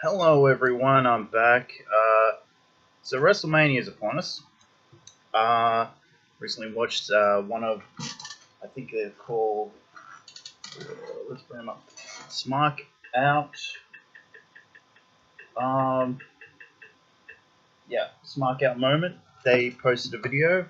Hello everyone, I'm back. So Wrestlemania is upon us. Recently watched one of, I think they're called, let's bring them up, Smack Out. Smack Out moment. They posted a video.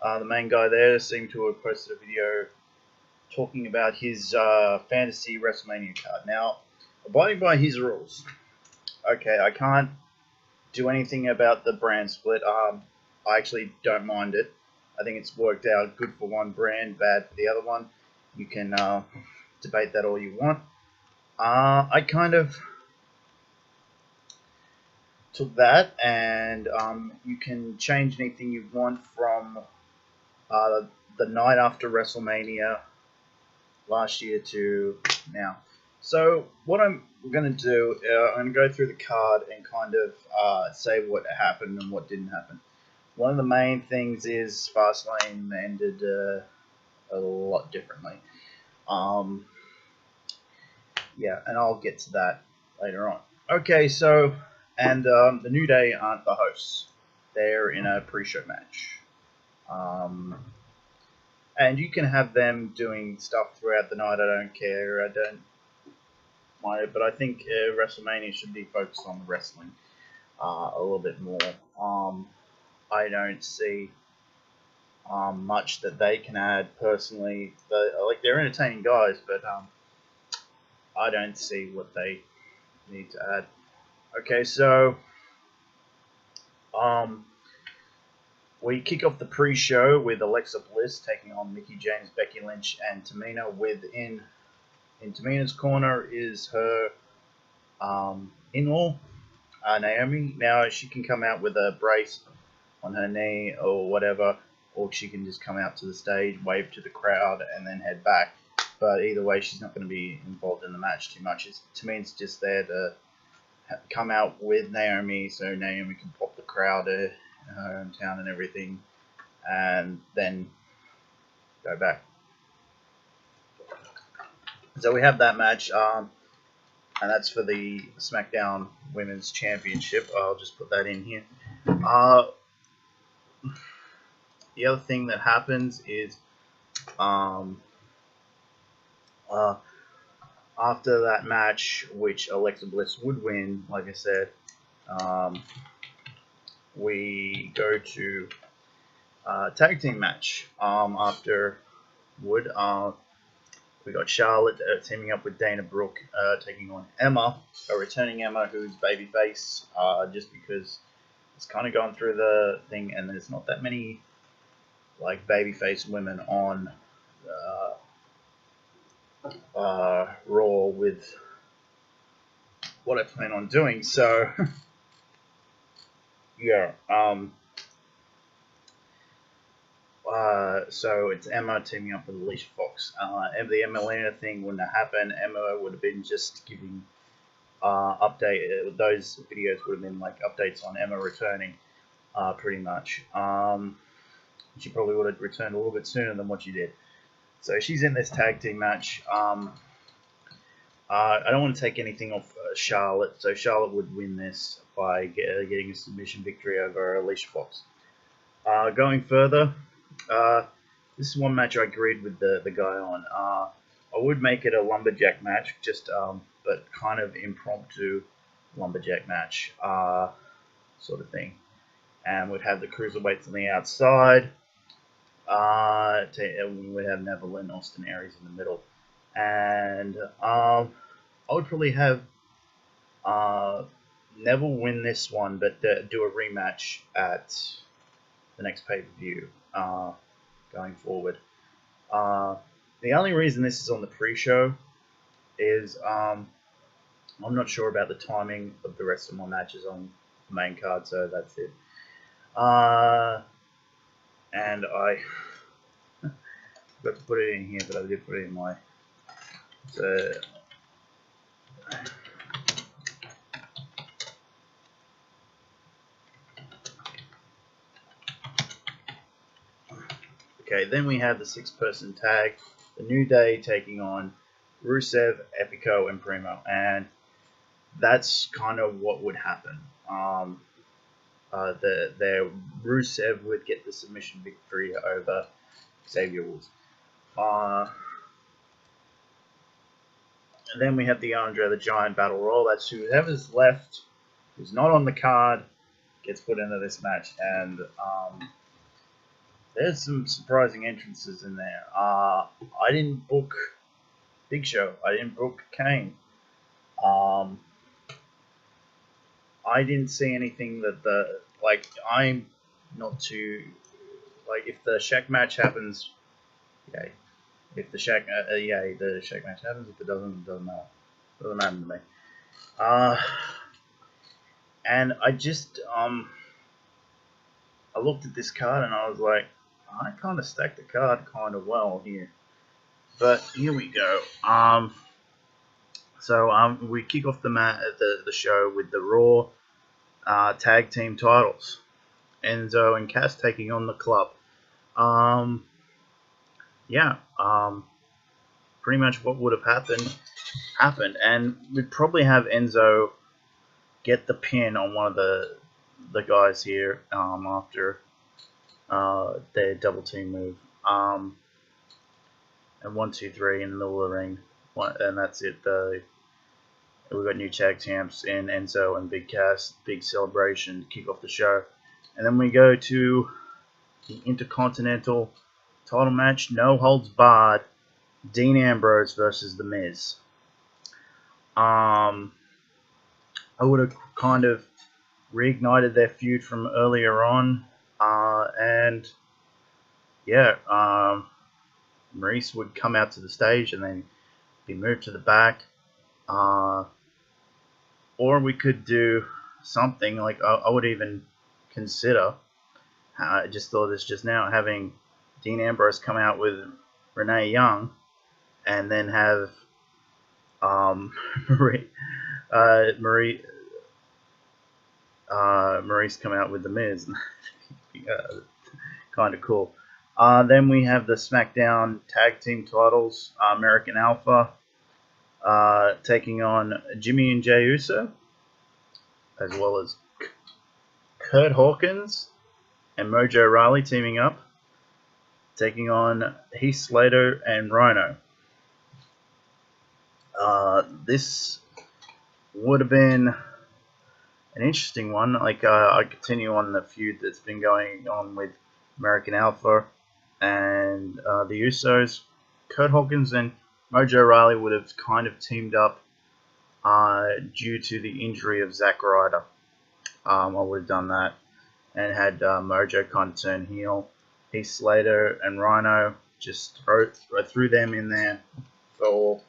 The main guy there seemed to have posted a video talking about his fantasy Wrestlemania card. Now, abiding by his rules. Okay, I can't do anything about the brand split. I actually don't mind it. I think it's worked out good for one brand, bad for the other one. You can debate that all you want. I kind of took that, and you can change anything you want from the night after WrestleMania last year to now. So what I'm going to do, I'm going to go through the card and kind of say what happened and what didn't happen. One of the main things is Fastlane ended a lot differently. Yeah, and I'll get to that later on. Okay, so, and the New Day aren't the hosts. They're in a pre-show match. And you can have them doing stuff throughout the night. I don't care. I don't mind it, but I think WrestleMania should be focused on the wrestling a little bit more. I don't see much that they can add personally. They're entertaining guys, but I don't see what they need to add. Okay, so we kick off the pre-show with Alexa Bliss taking on Mickie James, Becky Lynch, and Tamina. In Tamina's corner is her in-law, Naomi. Now she can come out with a brace on her knee or whatever, or she can just come out to the stage, wave to the crowd, and then head back. But either way, she's not going to be involved in the match too much. Tamina's just there to come out with Naomi, so Naomi can pop the crowd in her hometown and everything, and then go back. So we have that match, and that's for the Smackdown Women's Championship. I'll just put that in here. The other thing that happens is after that match, which Alexa Bliss would win, like I said, we go to tag team match. After Wood, we got Charlotte teaming up with Dana Brooke, taking on Emma, a returning Emma who's babyface, just because it's kind of gone through the thing, and there's not that many like babyface women on Raw with what I plan on doing. So yeah, so it's Emma teaming up with Alicia Fox. The Emmalina thing wouldn't have happened. Emma would have been just giving update. Those videos would have been like updates on Emma returning, pretty much. She probably would have returned a little bit sooner than what she did. So she's in this tag team match. I don't want to take anything off Charlotte, so Charlotte would win this by getting a submission victory over Alicia Fox. Going further, this is one match I agreed with the guy on. I would make it a lumberjack match, just but kind of impromptu lumberjack match sort of thing. And we'd have the cruiserweights on the outside. We'd have Neville and Austin Aries in the middle. And I would probably have Neville win this one, but do a rematch at the next pay-per-view going forward. The only reason this is on the pre-show is I'm not sure about the timing of the rest of my matches on the main card, so that's it. And I got to put it in here, but I did put it in my. Okay, then we have the 6-person tag, the New Day taking on Rusev, Epico, and Primo. And that's kind of what would happen. The Rusev would get the submission victory over Xavier Woods. And then we have the Andre the Giant Battle Royal. That's whoever's left, who's not on the card, gets put into this match. And there's some surprising entrances in there. I didn't book Big Show. I didn't book Kane. I didn't see anything that I'm not too if the Shaq match happens, yay. If the Shaq the Shaq match happens. If it doesn't matter. Doesn't matter to me. And I just I looked at this card and I was like, I kind of stacked the card kind of well here. But here we go. So we kick off the show with the Raw tag team titles. Enzo and Cass taking on the Club. Pretty much what would have happened, and we'd probably have Enzo get the pin on one of the guys here after their double team move. And 1, 2, 3 in the middle of the ring, and that's it. We've got new tag champs in Enzo and Big Cass. Big celebration to kick off the show. And then we go to the Intercontinental Title match. No holds barred. Dean Ambrose versus The Miz. I would have kind of reignited their feud from earlier on. Maurice would come out to the stage and then be moved to the back. Or we could do something like I would even consider. I just thought this just now, having Dean Ambrose come out with Renee Young, and then have Maurice come out with The Miz. Kind of cool. Then we have the Smackdown Tag Team Titles. American Alpha taking on Jimmy and Jey Uso, as well as Curt Hawkins and Mojo Rawley teaming up, taking on Heath Slater and Rhino. This would have been an interesting one. I continue on the feud that's been going on with American Alpha and the Usos. Curt Hawkins and Mojo Rawley would have kind of teamed up due to the injury of Zack Ryder. I would have done that and had Mojo kind of turn heel. Heath Slater and Rhino, just threw them in there for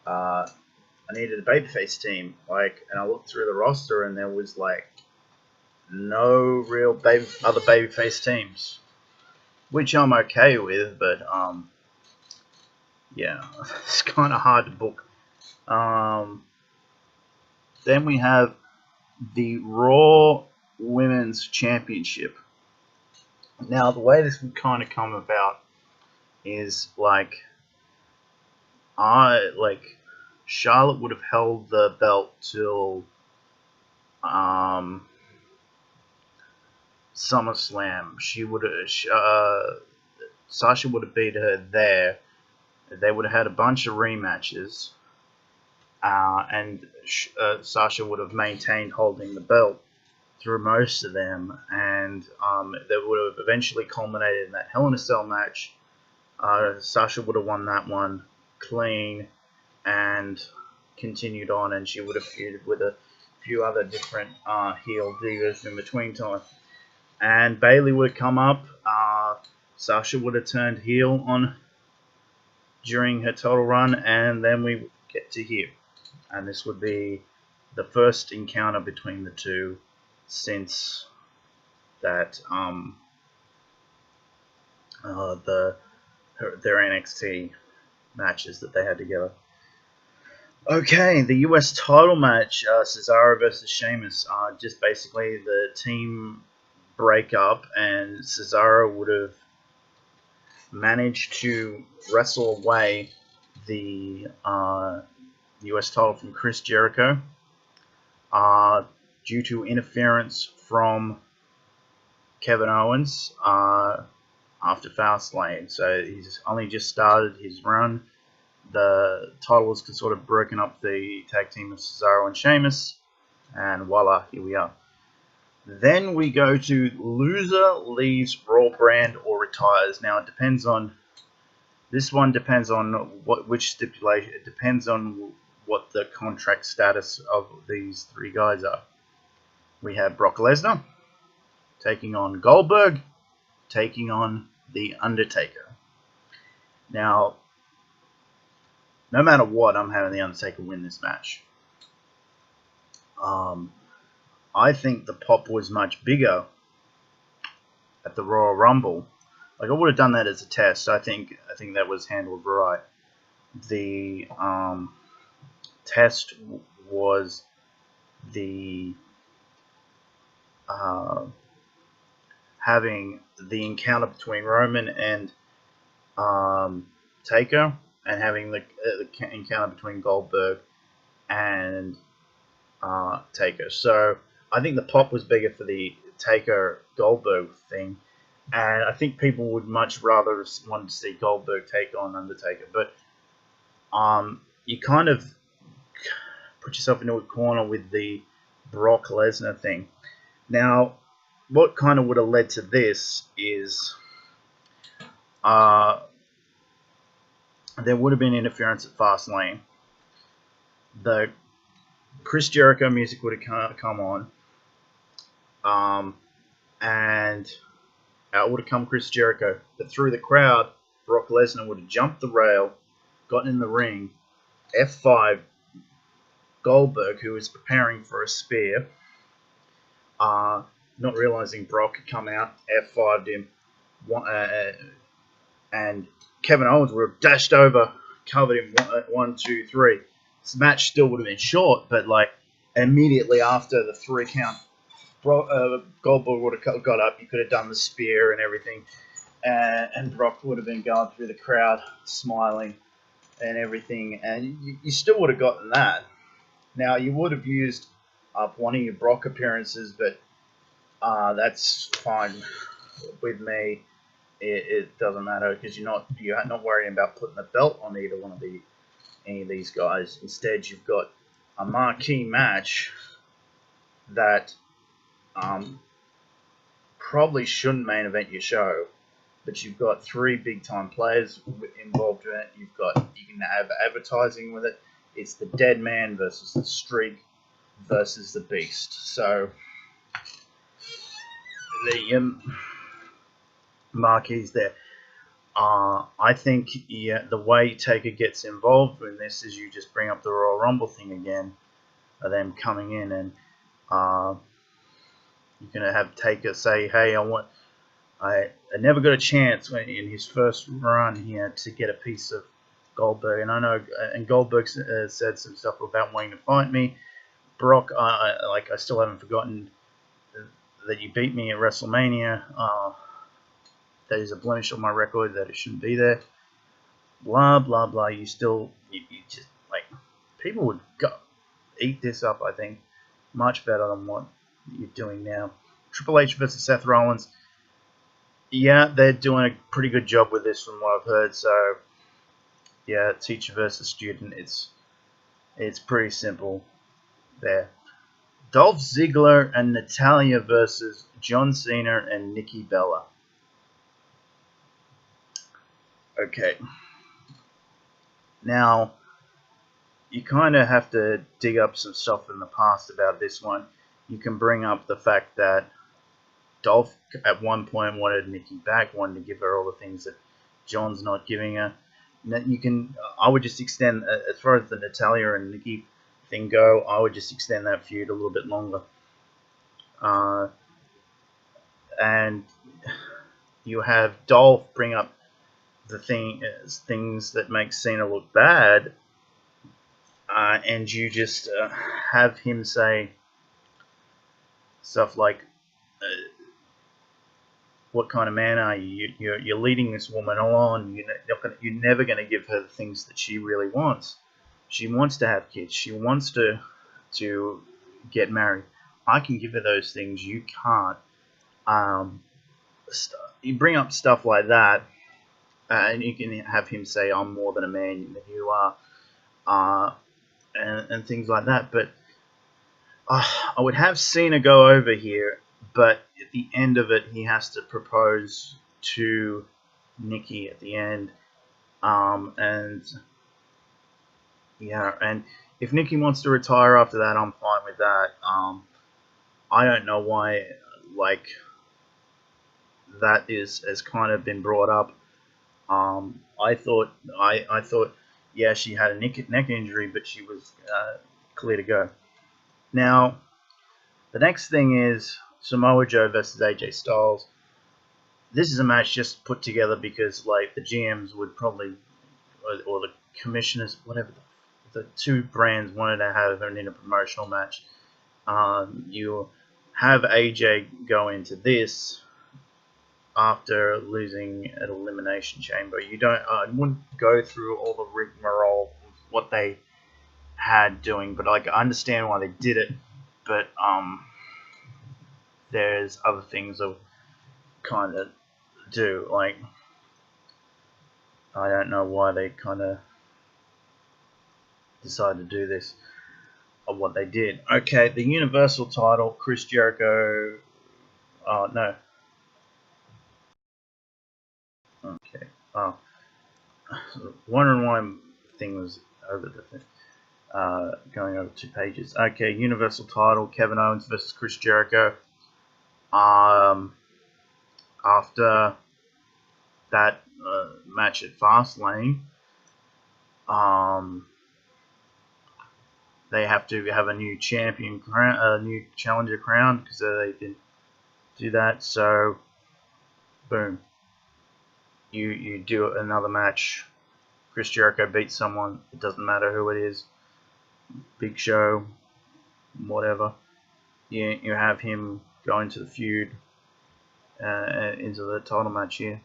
I needed a babyface team. And I looked through the roster and there was no real other babyface teams, which I'm okay with, but it's kind of hard to book. Then we have the Raw Women's Championship. Now, the way this would kind of come about is Charlotte would have held the belt till SummerSlam. Sasha would have beat her there. They would have had a bunch of rematches, and Sasha would have maintained holding the belt through most of them, and that would have eventually culminated in that Hell in a Cell match. Sasha would have won that one clean and continued on, and she would have feuded with a few other different heel divas in between time. And Bayley would have come up. Sasha would have turned heel on during her title run, and then we get to here. And this would be the first encounter between the two since that their NXT matches that they had together. Okay, the U.S. title match, Cesaro versus Sheamus. Just basically the team breakup, and Cesaro would have managed to wrestle away the U.S. title from Chris Jericho. due to interference from Kevin Owens after Fastlane. So he's only just started his run. The title was sort of broken up the tag team of Cesaro and Sheamus, and voila, here we are. Then we go to loser leaves Raw brand or retires. Now it depends on, this one depends on which stipulation. It depends on what the contract status of these three guys are. We have Brock Lesnar taking on Goldberg, taking on The Undertaker. Now, no matter what, I'm having The Undertaker win this match. I think the pop was much bigger at the Royal Rumble. Like, I would have done that as a test. I think that was handled right. The test was the having the encounter between Roman and Taker, and having the encounter between Goldberg and Taker. So I think the pop was bigger for the Taker Goldberg thing, and I think people would much rather want to see Goldberg take on Undertaker. But you kind of put yourself into a corner with the Brock Lesnar thing. Now, what kind of would have led to this is there would have been interference at Fastlane. The Chris Jericho music would have come on, and out would have come Chris Jericho. But through the crowd, Brock Lesnar would have jumped the rail, gotten in the ring, F5 Goldberg, who was preparing for a spear, not realizing Brock had come out, F5'd him, and Kevin Owens would have dashed over, covered him 1, 2, 3. This match still would have been short, but like immediately after the 3 count, Goldberg would have got up. You could have done the spear and everything, and Brock would have been going through the crowd, smiling and everything, and you still would have gotten that. Now, you would have used up one of your Brock appearances, but that's fine with me. It doesn't matter because you're not worrying about putting the belt on either one of any of these guys. Instead, you've got a marquee match that probably shouldn't main event your show, but you've got 3 big time players involved in it. You can have advertising with it. It's the Dead Man versus the Streak versus the Beast. So the marquees there. I think the way Taker gets involved in this is you just bring up the Royal Rumble thing again, of them coming in, and you're gonna have Taker say, "Hey, I never got a chance in his first run here to get a piece of Goldberg, and I know, and Goldberg said some stuff about wanting to fight me. Brock, I still haven't forgotten that you beat me at Wrestlemania. That is a blemish on my record, that it shouldn't be there. Blah blah blah. You just like, people would eat this up. I think much better than what you're doing now. Triple H versus Seth Rollins. Yeah, they're doing a pretty good job with this from what I've heard. So yeah, teacher versus student. It's pretty simple there. Dolph Ziggler and Natalya versus John Cena and Nikki Bella. Okay. Now, you kind of have to dig up some stuff in the past about this one. You can bring up the fact that Dolph at one point wanted Nikki back, wanted to give her all the things that John's not giving her. I would just extend, as far as the Natalya and Nikki thing go, I would just extend that feud a little bit longer. And you have Dolph bring up the things that make Cena look bad, and you just have him say stuff like, "What kind of man are you? You're leading this woman on. You're never going to give her the things that she really wants. She wants to have kids. She wants to get married. I can give her those things. You can't. You bring up stuff like that, and you can have him say, "I'm more than a man than you are," and things like that. But I would have Cena go over here, but at the end of it, he has to propose to Nikki at the end, and yeah, and if Nikki wants to retire after that, I'm fine with that. I don't know why, like, that has kind of been brought up. I thought, yeah, she had a neck injury, but she was clear to go. Now, the next thing is Samoa Joe versus AJ Styles. This is a match just put together because, like, the GMs would probably, or the commissioners, whatever, the two brands wanted to have an interpromotional match. You have AJ go into this after losing an elimination chamber. You don't, I wouldn't go through all the rigmarole of what they had doing, but like, I understand why they did it. But there's other things that kind of do, like, I don't know why they kind of decided to do this or what they did. Okay, the Universal title, Chris Jericho. Oh no. Okay. Oh, wondering why thing was over the going over 2 pages. Okay, Universal title, Kevin Owens versus Chris Jericho. After that match at Fastlane, they have to have a new champion crown, a new challenger crown, because they didn't do that. So, boom, you do another match. Chris Jericho beats someone. It doesn't matter who it is. Big Show, whatever. You have him go into the feud, into the title match here.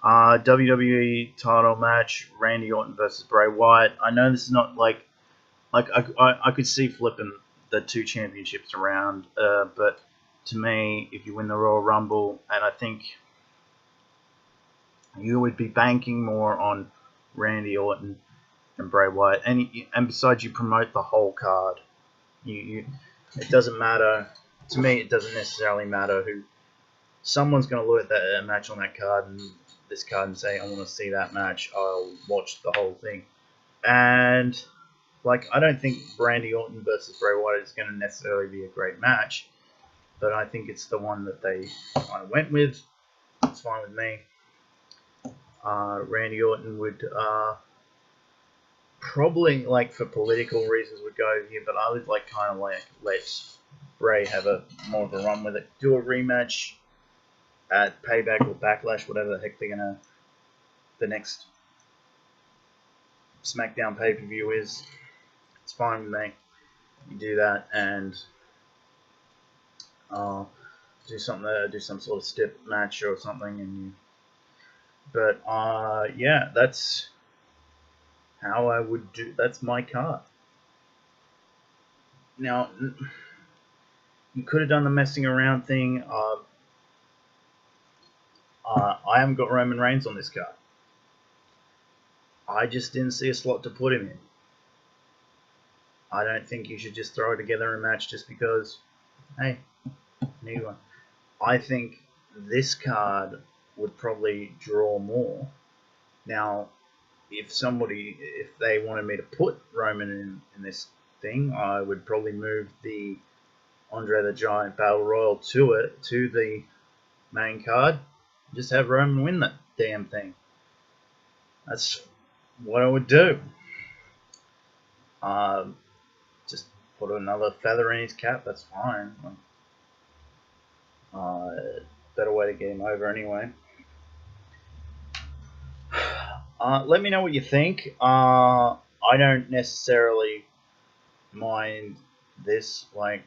WWE title match, Randy Orton versus Bray Wyatt. I know this is not like I could see flipping the 2 championships around, but to me, if you win the Royal Rumble, and I think you would be banking more on Randy Orton and Bray Wyatt, and besides, you promote the whole card. It doesn't matter to me. It doesn't necessarily matter who. Someone's going to look at that match on that card and this card and say, "I want to see that match. I'll watch the whole thing." And like, I don't think Randy Orton versus Bray Wyatt is going to necessarily be a great match, but I think it's the one that they kind of went with. It's fine with me. Randy Orton would probably, like, for political reasons, would go here, but I would like kind of like let Bray have a more of a run with it. Do a rematch at Payback or Backlash, whatever the heck they're gonna, the next Smackdown pay-per-view is. It's fine with me. You do that and do some sort of step match or something, and but yeah, that's how I would do. That's my card. Now, you could have done the messing around thing. I haven't got Roman Reigns on this card. I just didn't see a slot to put him in. I don't think you should just throw together a match just because, hey, new one. I think this card would probably draw more. Now, if they wanted me to put Roman in this thing, I would probably move the Andre the Giant Battle Royal to the main card. Just have Roman win that damn thing. That's what I would do. Just put another feather in his cap. That's fine. Better way to get him over anyway. Let me know what you think. I don't necessarily mind this. Like,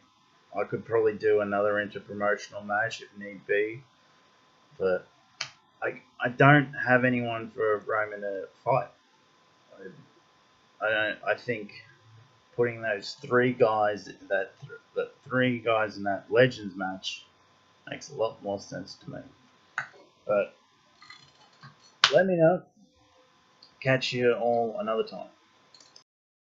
I could probably do another interpromotional match if need be, but I don't have anyone for Roman to fight. I think putting those three guys in that Legends match makes a lot more sense to me. But let me know. Catch you all another time.